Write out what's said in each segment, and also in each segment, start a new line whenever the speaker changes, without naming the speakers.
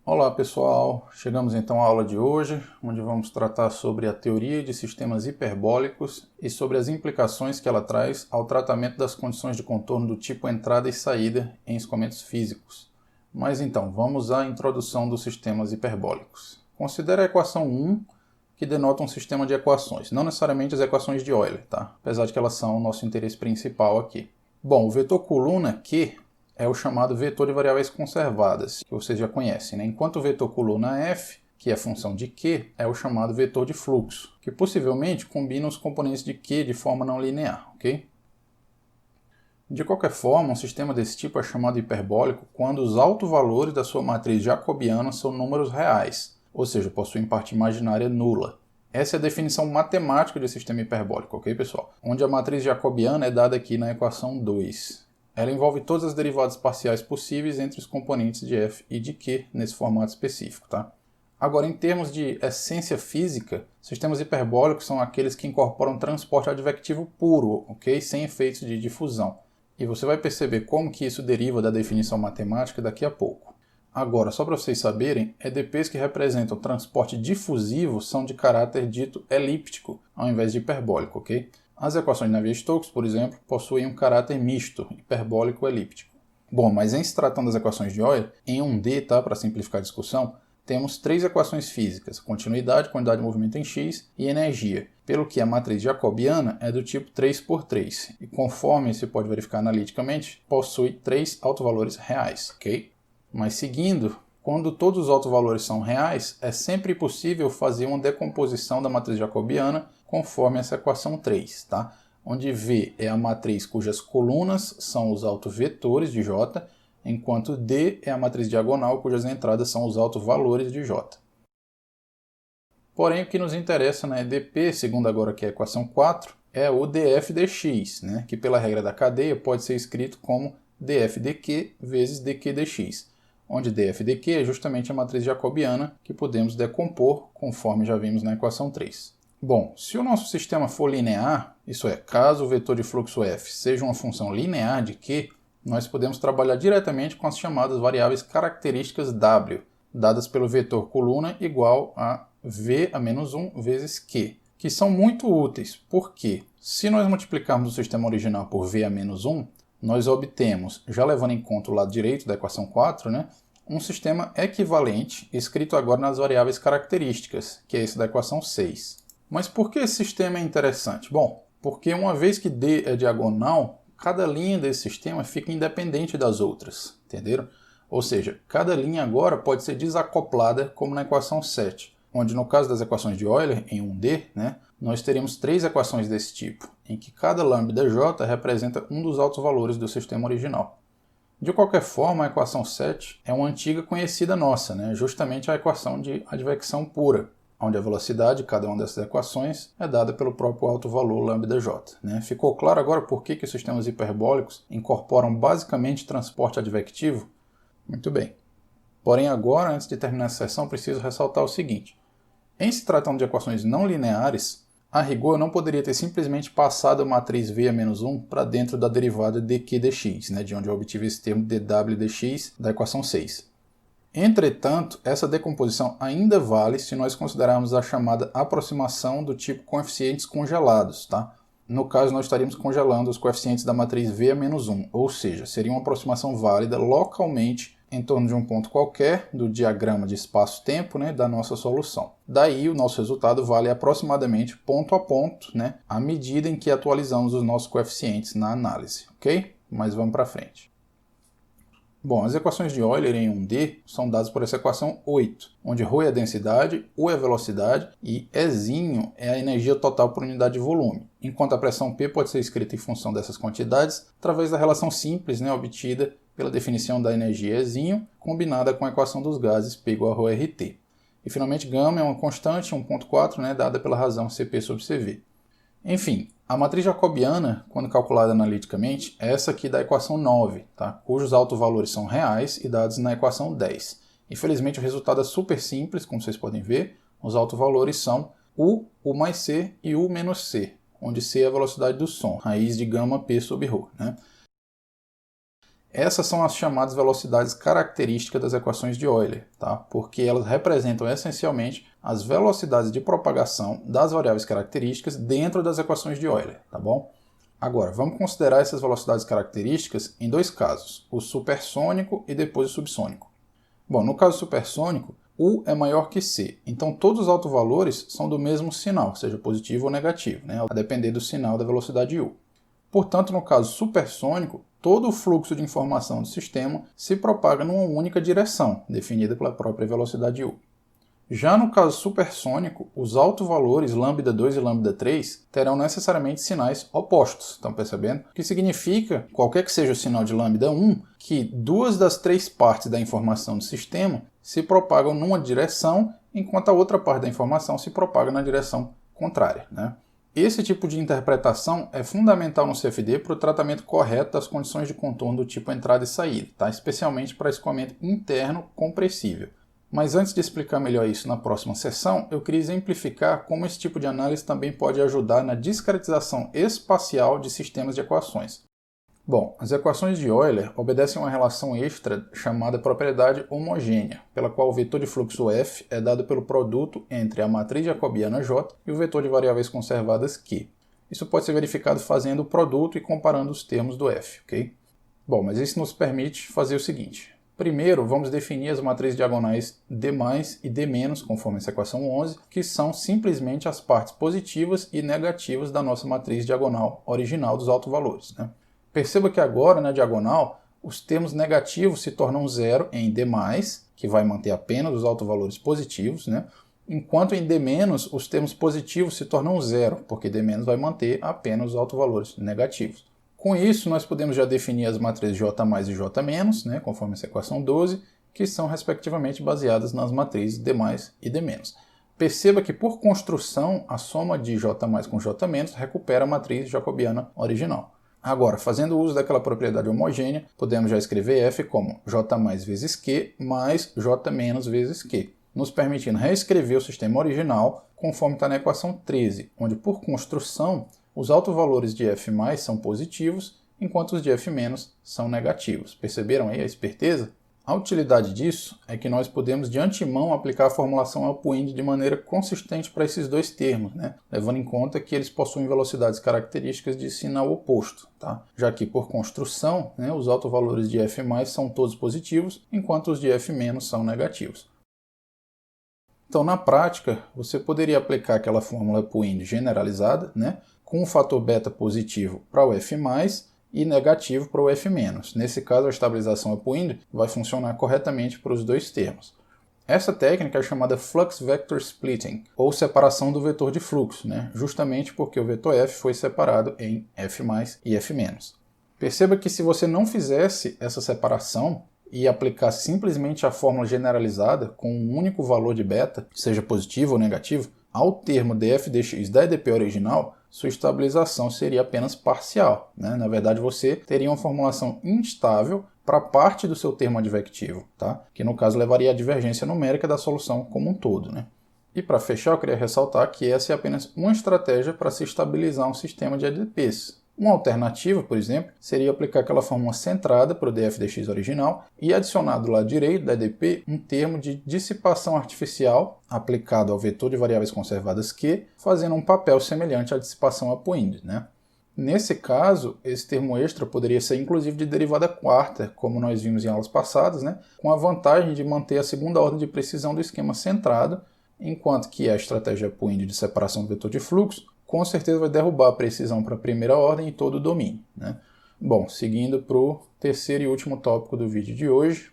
Olá pessoal, chegamos então à aula de hoje, onde vamos tratar sobre a teoria de sistemas hiperbólicos e sobre as implicações que ela traz ao tratamento das condições de contorno do tipo entrada e saída em escoamentos físicos. Mas então, vamos à introdução dos sistemas hiperbólicos. Considere a equação 1, que denota um sistema de equações, não necessariamente as equações de Euler, tá? Apesar de que elas são o nosso interesse principal aqui. Bom, o vetor coluna Q é o chamado vetor de variáveis conservadas, que vocês já conhecem, né? Enquanto o vetor coluna F, que é função de Q, é o chamado vetor de fluxo, que possivelmente combina os componentes de Q de forma não linear, ok? De qualquer forma, um sistema desse tipo é chamado hiperbólico quando os autovalores da sua matriz jacobiana são números reais, ou seja, possuem parte imaginária nula. Essa é a definição matemática de sistema hiperbólico, ok, pessoal? Onde a matriz jacobiana é dada aqui na equação 2. Ela envolve todas as derivadas parciais possíveis entre os componentes de f e de q nesse formato específico, tá? Agora, em termos de essência física, sistemas hiperbólicos são aqueles que incorporam transporte advectivo puro, ok? Sem efeitos de difusão. E você vai perceber como que isso deriva da definição matemática daqui a pouco. Agora, só para vocês saberem, EDPs que representam transporte difusivo são de caráter dito elíptico, ao invés de hiperbólico, ok? As equações de Navier-Stokes, por exemplo, possuem um caráter misto, hiperbólico-elíptico. Bom, mas em se tratando das equações de Euler, em 1D, tá, para simplificar a discussão, temos três equações físicas, continuidade, quantidade de movimento em x e energia, pelo que a matriz jacobiana é do tipo 3x3, e conforme se pode verificar analiticamente, possui três autovalores reais, ok? Mas seguindo, quando todos os autovalores são reais, é sempre possível fazer uma decomposição da matriz jacobiana conforme essa equação 3, tá? Onde V é a matriz cujas colunas são os autovetores de J, enquanto D é a matriz diagonal cujas entradas são os autovalores de J. Porém, o que nos interessa na EDP, segundo agora que é a equação 4, é o df dx, né? Que pela regra da cadeia pode ser escrito como df dq vezes dq dx, onde df dq é justamente a matriz jacobiana que podemos decompor, conforme já vimos na equação 3. Bom, se o nosso sistema for linear, isso é, caso o vetor de fluxo f seja uma função linear de q, nós podemos trabalhar diretamente com as chamadas variáveis características w, dadas pelo vetor coluna igual a v a menos 1 vezes q, que são muito úteis, porque se nós multiplicarmos o sistema original por v a menos 1, nós obtemos, já levando em conta o lado direito da equação 4, né, um sistema equivalente, escrito agora nas variáveis características, que é esse da equação 6. Mas por que esse sistema é interessante? Bom, porque uma vez que D é diagonal, cada linha desse sistema fica independente das outras, entenderam? Ou seja, cada linha agora pode ser desacoplada como na equação 7, onde no caso das equações de Euler, em 1D, né, nós teríamos três equações desse tipo, em que cada lambda J representa um dos autovalores do sistema original. De qualquer forma, a equação 7 é uma antiga conhecida nossa, né, justamente a equação de advecção pura, onde a velocidade de cada uma dessas equações é dada pelo próprio autovalor lambda_j. Né? Ficou claro agora por que os sistemas hiperbólicos incorporam basicamente transporte advectivo? Muito bem. Porém agora, antes de terminar essa seção, preciso ressaltar o seguinte. Em se tratando de equações não lineares, a rigor eu não poderia ter simplesmente passado a matriz V a menos 1 para dentro da derivada dq dx, né? De onde eu obtive esse termo dw dx da equação 6. Entretanto, essa decomposição ainda vale se nós considerarmos a chamada aproximação do tipo coeficientes congelados, tá? No caso, nós estaríamos congelando os coeficientes da matriz V a menos 1, ou seja, seria uma aproximação válida localmente em torno de um ponto qualquer do diagrama de espaço-tempo, né, da nossa solução. Daí, o nosso resultado vale aproximadamente ponto a ponto, né, à medida em que atualizamos os nossos coeficientes na análise, ok? Mas vamos para frente. Bom, as equações de Euler em 1D são dadas por essa equação 8, onde ρ é a densidade, U é a velocidade e Ezinho é a energia total por unidade de volume, enquanto a pressão P pode ser escrita em função dessas quantidades através da relação simples, né, obtida pela definição da energia Ezinho, combinada com a equação dos gases P igual a ρRT. E finalmente, γ é uma constante, 1.4, né, dada pela razão Cp sobre Cv. Enfim, a matriz jacobiana, quando calculada analiticamente, é essa aqui da equação 9, tá? Cujos autovalores são reais e dados na equação 10. Infelizmente o resultado é super simples, como vocês podem ver. Os autovalores são U, U mais C e U menos C, onde C é a velocidade do som, raiz de γ P sobre ρ. Né? Essas são as chamadas velocidades características das equações de Euler, tá? Porque elas representam essencialmente as velocidades de propagação das variáveis características dentro das equações de Euler, tá bom? Agora, vamos considerar essas velocidades características em dois casos, o supersônico e depois o subsônico. Bom, no caso supersônico, U é maior que C, então todos os autovalores são do mesmo sinal, seja positivo ou negativo, né? A depender do sinal da velocidade U. Portanto, no caso supersônico, todo o fluxo de informação do sistema se propaga numa única direção, definida pela própria velocidade U. Já no caso supersônico, os autovalores lambda2 e lambda3 terão necessariamente sinais opostos, estão percebendo? O que significa, qualquer que seja o sinal de lambda1, que duas das três partes da informação do sistema se propagam numa direção, enquanto a outra parte da informação se propaga na direção contrária, né? Esse tipo de interpretação é fundamental no CFD para o tratamento correto das condições de contorno do tipo entrada e saída, tá? Especialmente para escoamento interno compressível. Mas antes de explicar melhor isso na próxima sessão, eu queria exemplificar como esse tipo de análise também pode ajudar na discretização espacial de sistemas de equações. Bom, as equações de Euler obedecem a uma relação extra chamada propriedade homogênea, pela qual o vetor de fluxo F é dado pelo produto entre a matriz jacobiana J e o vetor de variáveis conservadas Q. Isso pode ser verificado fazendo o produto e comparando os termos do F, ok? Bom, mas isso nos permite fazer o seguinte. Primeiro, vamos definir as matrizes diagonais D+, e D-, conforme essa equação 11, que são simplesmente as partes positivas e negativas da nossa matriz diagonal original dos autovalores, né? Perceba que agora, na diagonal, os termos negativos se tornam zero em D+, que vai manter apenas os autovalores positivos, né? Enquanto em D-, os termos positivos se tornam zero, porque D- vai manter apenas os autovalores negativos. Com isso, nós podemos já definir as matrizes J+ e J-, né, conforme essa equação 12, que são respectivamente baseadas nas matrizes D+ e D-. Perceba que, por construção, a soma de J+ com J- recupera a matriz jacobiana original. Agora, fazendo uso daquela propriedade homogênea, podemos já escrever F como J+ vezes Q mais J- vezes Q, nos permitindo reescrever o sistema original conforme está na equação 13, onde, por construção, os autovalores de F+ são positivos, enquanto os de F- são negativos. Perceberam aí a esperteza? A utilidade disso é que nós podemos de antemão aplicar a formulação upwind de maneira consistente para esses dois termos, né? Levando em conta que eles possuem velocidades características de sinal oposto, tá? Já que, por construção, né, os autovalores de F+ são todos positivos, enquanto os de F- são negativos. Então, na prática, você poderia aplicar aquela fórmula upwind generalizada, né, com um fator beta positivo para o F+, e negativo para o F-. Nesse caso, a estabilização upwind vai funcionar corretamente para os dois termos. Essa técnica é chamada flux vector splitting, ou separação do vetor de fluxo, né? Justamente porque o vetor F foi separado em F+ e F-. Perceba que se você não fizesse essa separação e aplicasse simplesmente a fórmula generalizada com um único valor de beta, seja positivo ou negativo, ao termo df dx da EDP original, sua estabilização seria apenas parcial, né? Na verdade, você teria uma formulação instável para parte do seu termo advectivo, tá? Que no caso levaria à divergência numérica da solução como um todo, né? E para fechar, eu queria ressaltar que essa é apenas uma estratégia para se estabilizar um sistema de EDPs. Uma alternativa, por exemplo, seria aplicar aquela fórmula centrada para o df dx original e adicionar do lado direito da EDP um termo de dissipação artificial aplicado ao vetor de variáveis conservadas Q, fazendo um papel semelhante à dissipação upwind, né? Nesse caso, esse termo extra poderia ser inclusive de derivada quarta, como nós vimos em aulas passadas, né? Com a vantagem de manter a segunda ordem de precisão do esquema centrado, enquanto que a estratégia upwind de separação do vetor de fluxo com certeza vai derrubar a precisão para a primeira ordem e todo o domínio, né? Bom, seguindo para o terceiro e último tópico do vídeo de hoje,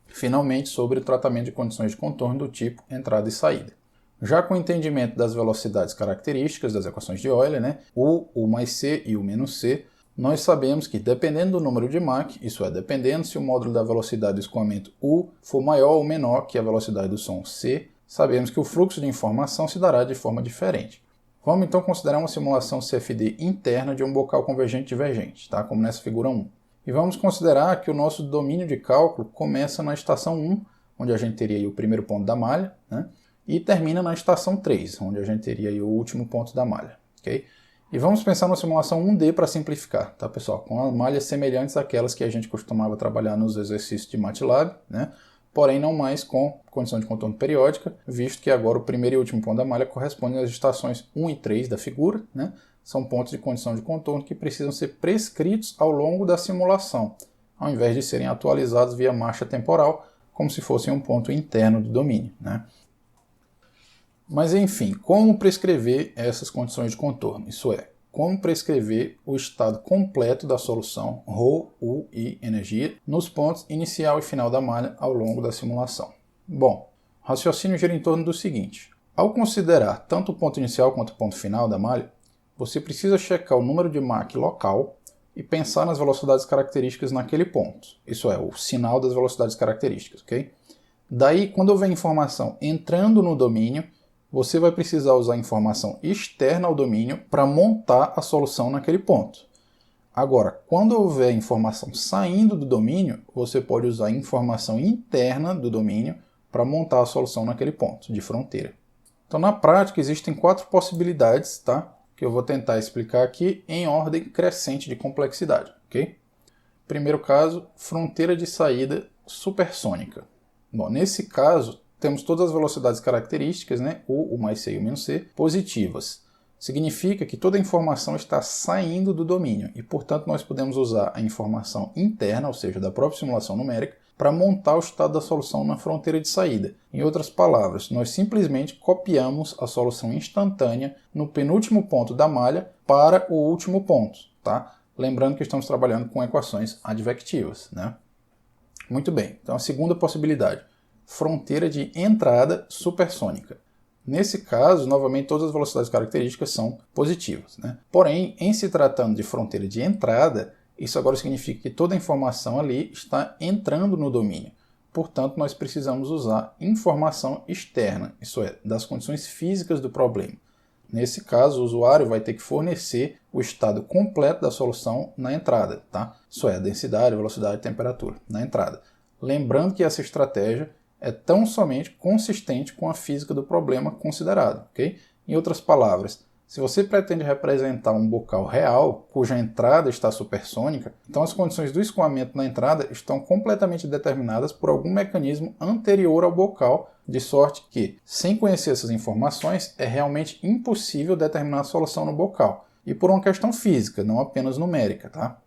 finalmente sobre o tratamento de condições de contorno do tipo entrada e saída. Já com o entendimento das velocidades características das equações de Euler, né, U mais C e U menos C, nós sabemos que dependendo do número de Mach, isso é, dependendo se o módulo da velocidade do escoamento U for maior ou menor que a velocidade do som C, sabemos que o fluxo de informação se dará de forma diferente. Vamos então considerar uma simulação CFD interna de um bocal convergente divergente, tá? Como nessa figura 1. E vamos considerar que o nosso domínio de cálculo começa na estação 1, onde a gente teria aí o primeiro ponto da malha, né? E termina na estação 3, onde a gente teria aí o último ponto da malha. Okay? E vamos pensar numa simulação 1D para simplificar, tá, pessoal? Com malhas semelhantes àquelas que a gente costumava trabalhar nos exercícios de MATLAB, né? Porém não mais com condição de contorno periódica, visto que agora o primeiro e último ponto da malha correspondem às estações 1 e 3 da figura, né? São pontos de condição de contorno que precisam ser prescritos ao longo da simulação, ao invés de serem atualizados via marcha temporal, como se fossem um ponto interno do domínio, né? Mas enfim, como prescrever essas condições de contorno? Isso é, como prescrever o estado completo da solução ρ, U e energia nos pontos inicial e final da malha ao longo da simulação. Bom, o raciocínio gira em torno do seguinte: ao considerar tanto o ponto inicial quanto o ponto final da malha, você precisa checar o número de Mach local e pensar nas velocidades características naquele ponto. Isso é, o sinal das velocidades características, ok? Daí, quando houver informação entrando no domínio, você vai precisar usar informação externa ao domínio para montar a solução naquele ponto. Agora, quando houver informação saindo do domínio, você pode usar informação interna do domínio para montar a solução naquele ponto de fronteira. Então, na prática, existem 4 possibilidades, tá? Que eu vou tentar explicar aqui em ordem crescente de complexidade, ok? Primeiro caso, fronteira de saída supersônica. Bom, nesse caso, temos todas as velocidades características, né, U mais C e U menos C, positivas. Significa que toda a informação está saindo do domínio e, portanto, nós podemos usar a informação interna, ou seja, da própria simulação numérica, para montar o estado da solução na fronteira de saída. Em outras palavras, nós simplesmente copiamos a solução instantânea no penúltimo ponto da malha para o último ponto, tá? Lembrando que estamos trabalhando com equações advectivas, né? Muito bem, então a segunda possibilidade, fronteira de entrada supersônica. Nesse caso, novamente, todas as velocidades características são positivas, né? Porém, em se tratando de fronteira de entrada, isso agora significa que toda a informação ali está entrando no domínio. Portanto, nós precisamos usar informação externa, isso é, das condições físicas do problema. Nesse caso, o usuário vai ter que fornecer o estado completo da solução na entrada, tá? Isso é, a densidade, a velocidade e temperatura na entrada. Lembrando que essa estratégia é tão somente consistente com a física do problema considerado, ok? Em outras palavras, se você pretende representar um bocal real, cuja entrada está supersônica, então as condições do escoamento na entrada estão completamente determinadas por algum mecanismo anterior ao bocal, de sorte que, sem conhecer essas informações, é realmente impossível determinar a solução no bocal, e por uma questão física, não apenas numérica, tá?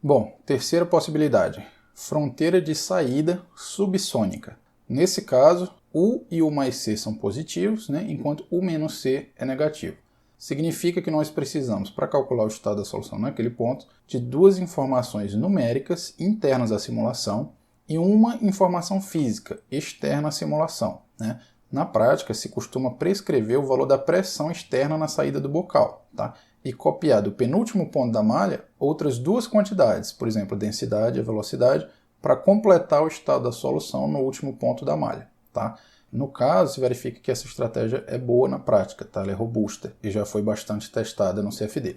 Bom, terceira possibilidade, fronteira de saída subsônica. Nesse caso, U e U mais C são positivos, né, enquanto U menos C é negativo. Significa que nós precisamos, para calcular o estado da solução naquele ponto, de 2 informações numéricas internas à simulação e uma informação física externa à simulação, né? Na prática, se costuma prescrever o valor da pressão externa na saída do bocal, tá? E copiar do penúltimo ponto da malha outras 2 quantidades, por exemplo, a densidade e a velocidade, para completar o estado da solução no último ponto da malha, tá? No caso, se verifica que essa estratégia é boa na prática, tá? Ela é robusta e já foi bastante testada no CFD.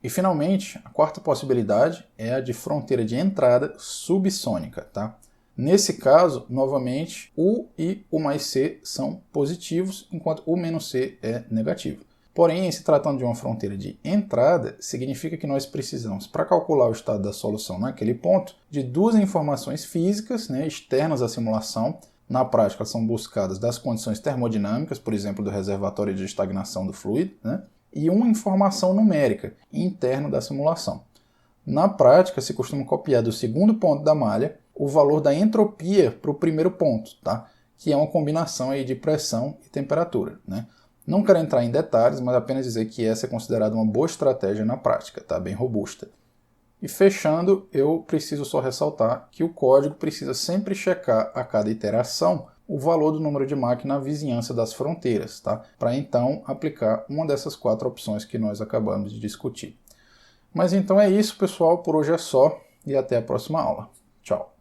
E finalmente, a quarta possibilidade é a de fronteira de entrada subsônica, tá? Nesse caso, novamente, U e U mais C são positivos, enquanto U menos C é negativo. Porém, em se tratando de uma fronteira de entrada, significa que nós precisamos, para calcular o estado da solução naquele ponto, de 2 informações físicas, né, externas à simulação. Na prática, são buscadas das condições termodinâmicas, por exemplo, do reservatório de estagnação do fluido, né, e uma informação numérica interna da simulação. Na prática, se costuma copiar do segundo ponto da malha o valor da entropia para o primeiro ponto, tá? Que é uma combinação aí de pressão e temperatura, né? Não quero entrar em detalhes, mas apenas dizer que essa é considerada uma boa estratégia na prática, tá? Bem robusta. E fechando, eu preciso só ressaltar que o código precisa sempre checar a cada iteração o valor do número de Mach na vizinhança das fronteiras, tá? Para então aplicar uma dessas 4 opções que nós acabamos de discutir. Mas então é isso, pessoal, por hoje é só e até a próxima aula. Tchau!